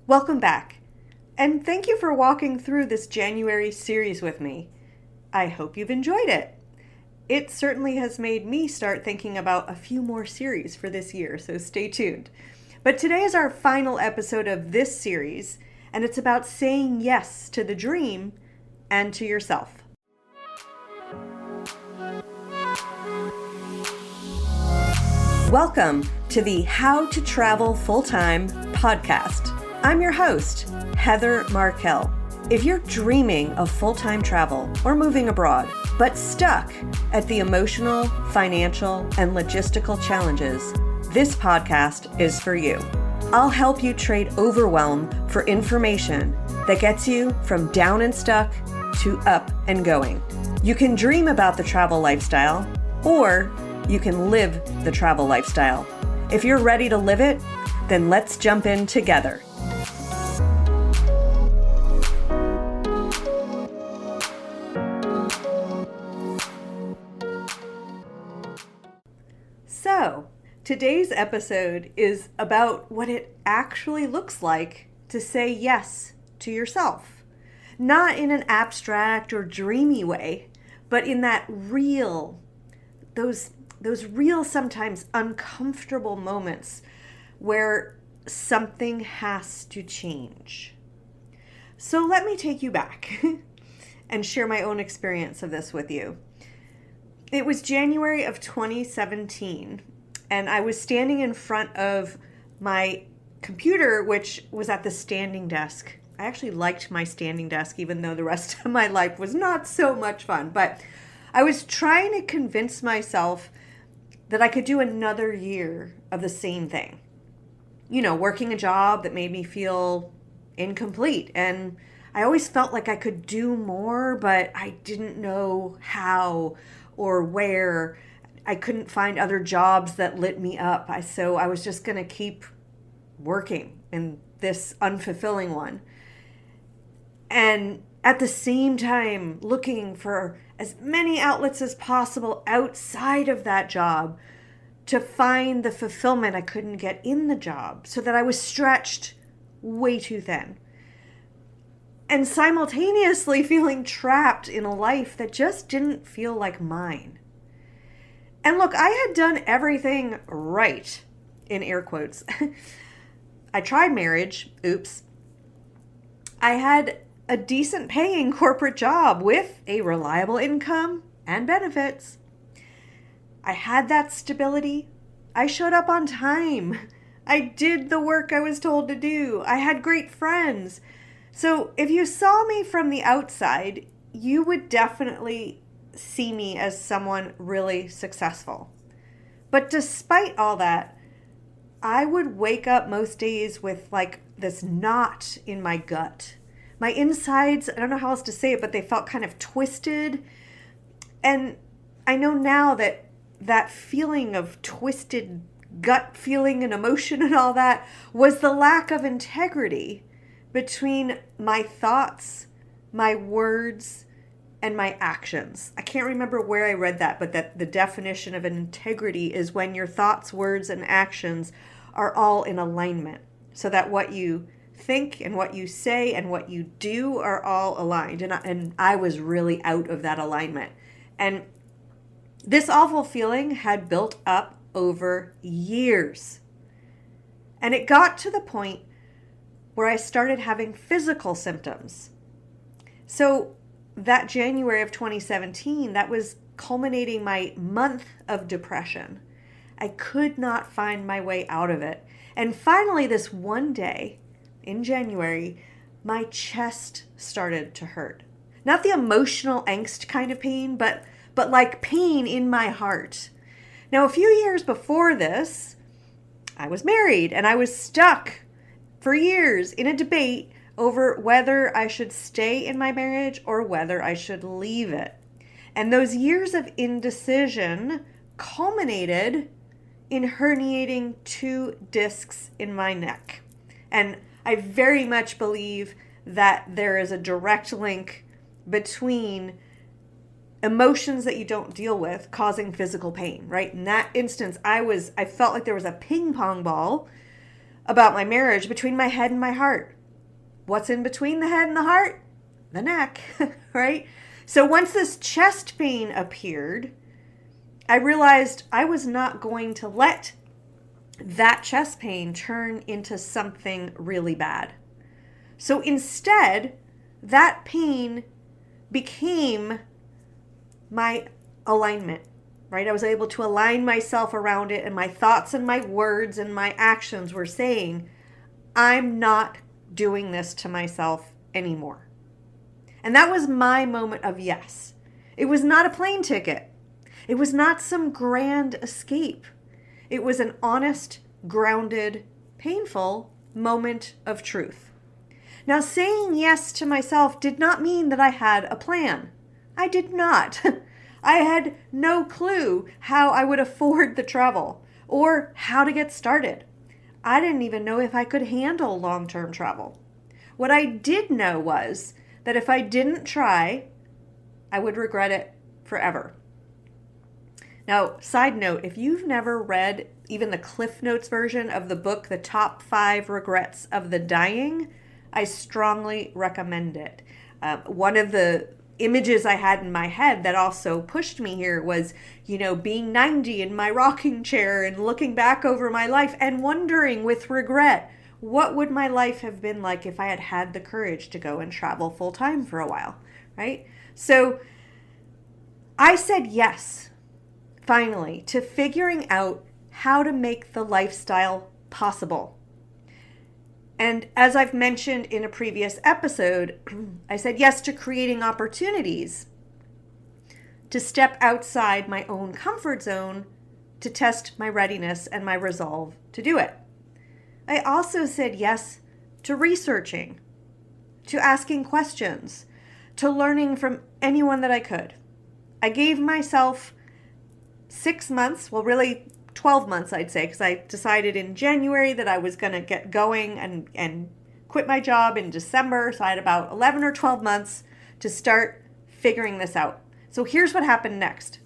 Welcome back, and thank you for walking through this January series with me. I hope you've enjoyed it. It certainly has made me start thinking about a few more series for this year, so stay tuned. But today is our final episode of this series, and it's about saying yes to the dream and to yourself. Welcome to the How to Travel Full-Time podcast. I'm your host, Heather Markel. If you're dreaming of full-time travel or moving abroad, but stuck at the emotional, financial, and logistical challenges, this podcast is for you. I'll help you trade overwhelm for information that gets you from down and stuck to up and going. You can dream about the travel lifestyle, or you can live the travel lifestyle. If you're ready to live it, then let's jump in together. So, today's episode is about what it actually looks like to say yes to yourself. Not in an abstract or dreamy way, but in that real, those real, sometimes uncomfortable moments where something has to change. So let me take you back and share my own experience of this with you. It was January of 2017, and I was standing in front of my computer, which was at the standing desk. I actually liked my standing desk, even though the rest of my life was not so much fun. But I was trying to convince myself that I could do another year of the same thing. You know, working a job that made me feel incomplete. And I always felt like I could do more, but I didn't know how or where. I couldn't find other jobs that lit me up. So I was just going to keep working in this unfulfilling one. And at the same time, looking for as many outlets as possible outside of that job to find the fulfillment I couldn't get in the job, so that I was stretched way too thin. And simultaneously feeling trapped in a life that just didn't feel like mine. And look, I had done everything right, in air quotes. I tried marriage, oops. I had a decent paying corporate job with a reliable income and benefits. I had that stability. I showed up on time. I did the work I was told to do. I had great friends. So if you saw me from the outside, you would definitely see me as someone really successful. But despite all that, I would wake up most days with like this knot in my gut. My insides, I don't know how else to say it, but they felt kind of twisted. And I know now that that feeling of twisted gut feeling and emotion and all that was the lack of integrity between my thoughts, my words, and my actions. I can't remember where I read that, but that the definition of integrity is when your thoughts, words, and actions are all in alignment, so that what you think and what you say and what you do are all aligned. And I was really out of that alignment. And this awful feeling had built up over years. And it got to the point where I started having physical symptoms. So that January of 2017, that was culminating my month of depression. I could not find my way out of it. And finally, this one day in January, my chest started to hurt. Not the emotional angst kind of pain, but like pain in my heart. Now, a few years before this, I was married and I was stuck for years in a debate over whether I should stay in my marriage or whether I should leave it. And those years of indecision culminated in herniating 2 discs in my neck. And I very much believe that there is a direct link between emotions that you don't deal with causing physical pain, right? In that instance, I felt like there was a ping pong ball about my marriage between my head and my heart. what's in between the head and the heart? The neck, right? So once this chest pain appeared, I realized I was not going to let that chest pain turn into something really bad. So instead, that pain became my alignment, right? I was able to align myself around it, and my thoughts and my words and my actions were saying, I'm not doing this to myself anymore. And that was my moment of yes. It was not a plane ticket. It was not some grand escape. It was an honest, grounded, painful moment of truth. Now, saying yes to myself did not mean that I had a plan. I did not. I had no clue how I would afford the travel or how to get started. I didn't even know if I could handle long-term travel. What I did know was that if I didn't try, I would regret it forever. Now, side note, if you've never read even the Cliff Notes version of the book, The Top 5 Regrets of the Dying, I strongly recommend it. One of the images I had in my head that also pushed me here was, being 90 in my rocking chair and looking back over my life and wondering with regret, what would my life have been like if I had had the courage to go and travel full time for a while, right? So I said yes, finally, to figuring out how to make the lifestyle possible. And as I've mentioned in a previous episode, I said yes to creating opportunities to step outside my own comfort zone to test my readiness and my resolve to do it. I also said yes to researching, to asking questions, to learning from anyone that I could. I gave myself 6 months, well, really 12 months, I'd say, because I decided in January that I was going to get going and quit my job in December. So I had about 11 or 12 months to start figuring this out. So here's what happened next.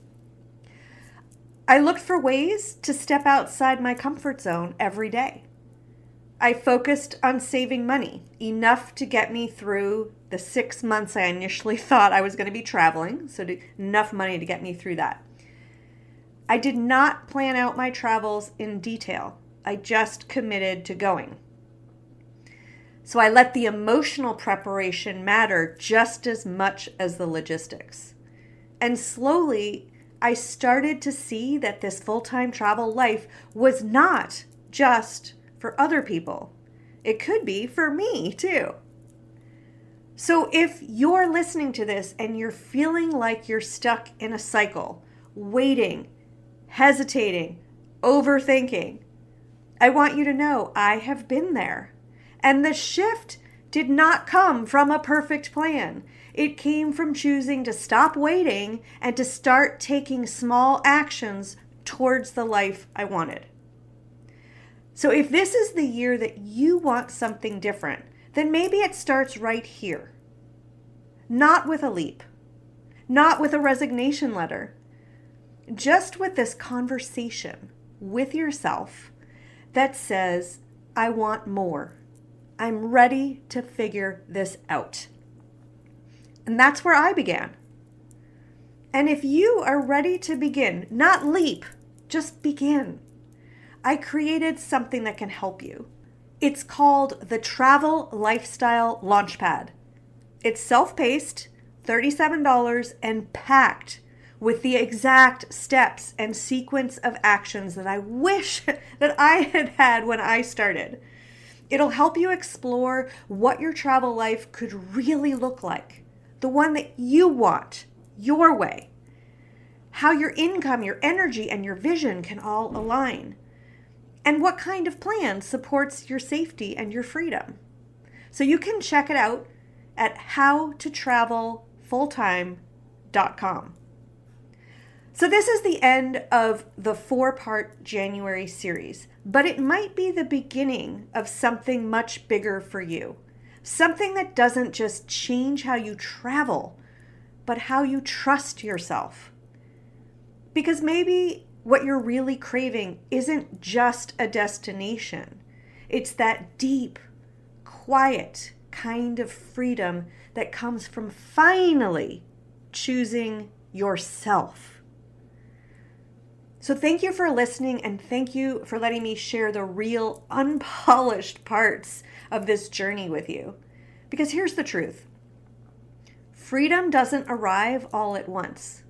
I looked for ways to step outside my comfort zone every day. I focused on saving money, enough to get me through the 6 months I initially thought I was going to be traveling, so enough money to get me through that. I did not plan out my travels in detail. I just committed to going. So I let the emotional preparation matter just as much as the logistics. And slowly, I started to see that this full-time travel life was not just for other people. It could be for me too. So if you're listening to this and you're feeling like you're stuck in a cycle, waiting, hesitating, overthinking, I want you to know I have been there. And the shift did not come from a perfect plan. It came from choosing to stop waiting and to start taking small actions towards the life I wanted. So if this is the year that you want something different, then maybe it starts right here. Not with a leap, not with a resignation letter, just with this conversation with yourself that says, I want more. I'm ready to figure this out. And that's where I began. And if you are ready to begin, not leap, just begin, I created something that can help you. It's called the Travel Lifestyle Launchpad. It's self-paced, $37, and packed with the exact steps and sequence of actions that I wish that I had had when I started. It'll help you explore what your travel life could really look like, the one that you want, your way, how your income, your energy, and your vision can all align, and what kind of plan supports your safety and your freedom. So you can check it out at howtotravelfulltime.com. So this is the end of the 4-part January series, but it might be the beginning of something much bigger for you. Something that doesn't just change how you travel, but how you trust yourself. Because maybe what you're really craving isn't just a destination. It's that deep, quiet, kind of freedom that comes from finally choosing yourself. So thank you for listening, and thank you for letting me share the real unpolished parts of this journey with you. Because here's the truth. Freedom doesn't arrive all at once.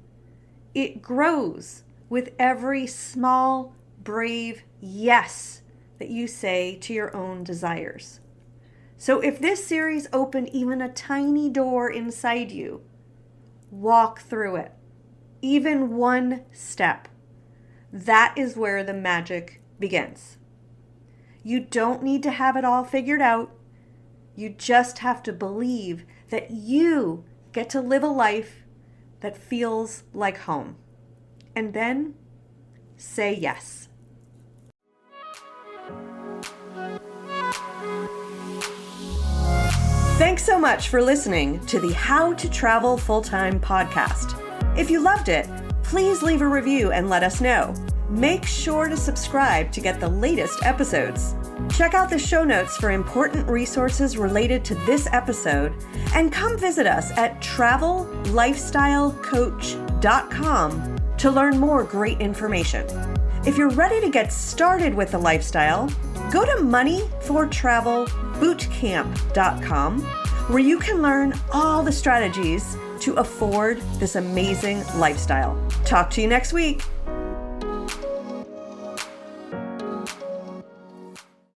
It grows with every small, brave yes that you say to your own desires. So if this series opened even a tiny door inside you, walk through it, even one step. That is where the magic begins. You don't need to have it all figured out. You just have to believe that you get to live a life that feels like home. And then say yes. Thanks so much for listening to the How to Travel Full-Time podcast. If you loved it, please leave a review and let us know. Make sure to subscribe to get the latest episodes. Check out the show notes for important resources related to this episode, and come visit us at travellifestylecoach.com to learn more great information. If you're ready to get started with the lifestyle, go to moneyfortravelbootcamp.com, where you can learn all the strategies to afford this amazing lifestyle. Talk to you next week.